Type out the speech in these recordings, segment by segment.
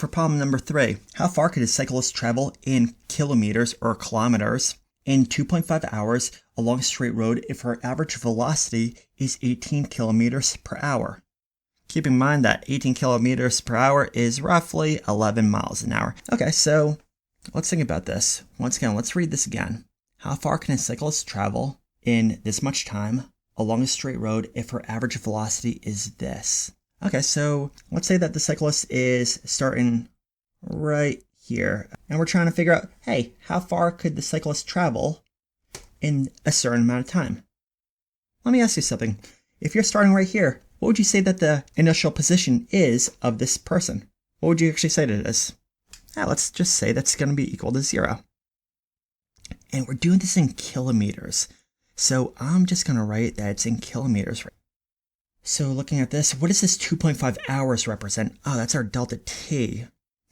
For problem number 3, how far could a cyclist travel in kilometers or kilometers in 2.5 hours along a straight road if her average velocity is 18 kilometers per hour? Keep in mind that 18 kilometers per hour is roughly 11 miles an hour. Okay, so let's think about this. Once again, let's read this again. How far can a cyclist travel in this much time along a straight road if her average velocity is this? Okay, so let's say that the cyclist is starting right here, and we're trying to figure out, hey, how far could the cyclist travel in a certain amount of time? Let me ask you something. If you're starting right here, what would you say that the initial position is of this person? What would you actually say to this? Let's just say that's going to be equal to 0. And we're doing this in kilometers. So I'm just going to write that it's in kilometers. So looking at this, what does this 2.5 hours represent? Oh, that's our delta t.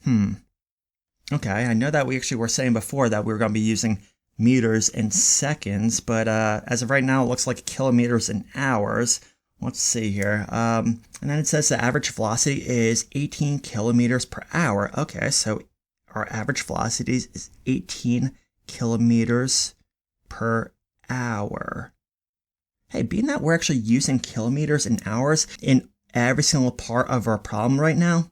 Okay, I know that we actually were saying before that we were going to be using meters and seconds, but as of right now, it looks like kilometers and hours. Let's see here. And then it says the average velocity is 18 kilometers per hour. Okay, so our average velocity is 18 kilometers per hour. Hey, being that we're actually using kilometers and hours in every single part of our problem right now,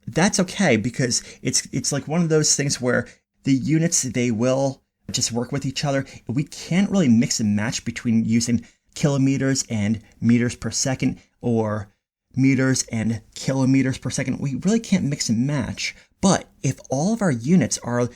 that's okay, because it's like one of those things where the units, they will just work with each other. We can't really mix and match between using kilometers and meters per second or meters and kilometers per second. We really can't mix and match. But if all of our units are,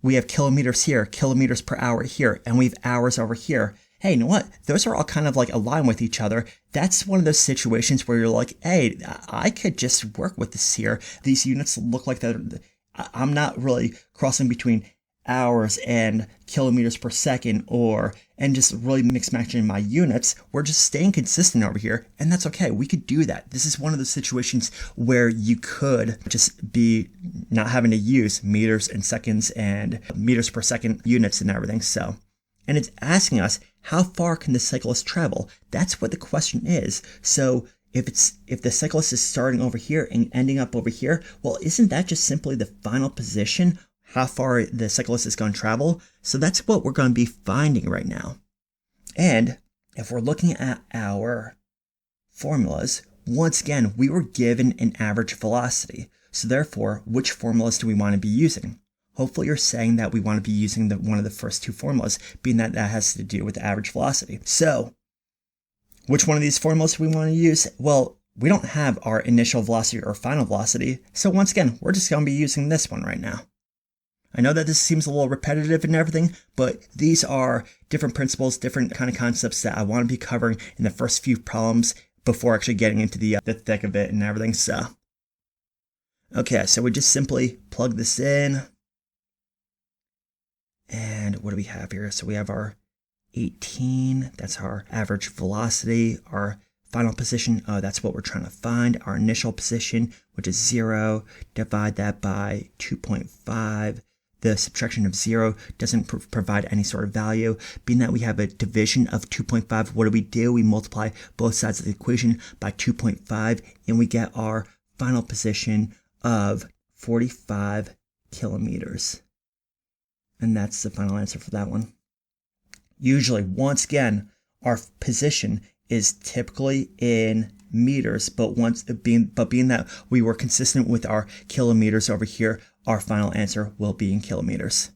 we have kilometers here, kilometers per hour here, and we have hours over here, hey, you know what? Those are all kind of like aligned with each other. That's one of those situations where you're like, hey, I could just work with this here. These units look like that. I'm not really crossing between hours and kilometers per second and just really mix matching my units. We're just staying consistent over here, and that's okay. We could do that. This is one of those situations where you could just be not having to use meters and seconds and meters per second units and everything. So, and it's asking us, how far can the cyclist travel? That's what the question is. So if the cyclist is starting over here and ending up over here, well, isn't that just simply the final position, how far the cyclist is going to travel? So that's what we're going to be finding right now. And if we're looking at our formulas, once again, we were given an average velocity. So therefore, which formulas do we want to be using? Hopefully you're saying that we want to be using one of the first two formulas, being that has to do with the average velocity. So which one of these formulas do we want to use? Well, we don't have our initial velocity or final velocity. So once again, we're just going to be using this one right now. I know that this seems a little repetitive and everything, but these are different principles, different kind of concepts that I want to be covering in the first few problems before actually getting into the thick of it and everything. So, okay, so we just simply plug this in. And what do we have here? So we have our 18, that's our average velocity, our final position, that's what we're trying to find, our initial position, which is 0, divide that by 2.5. The subtraction of 0 doesn't provide any sort of value. Being that we have a division of 2.5, what do? We multiply both sides of the equation by 2.5, and we get our final position of 45 kilometers. And that's the final answer for that one. Usually, once again, our position is typically in meters, but being that we were consistent with our kilometers over here, our final answer will be in kilometers.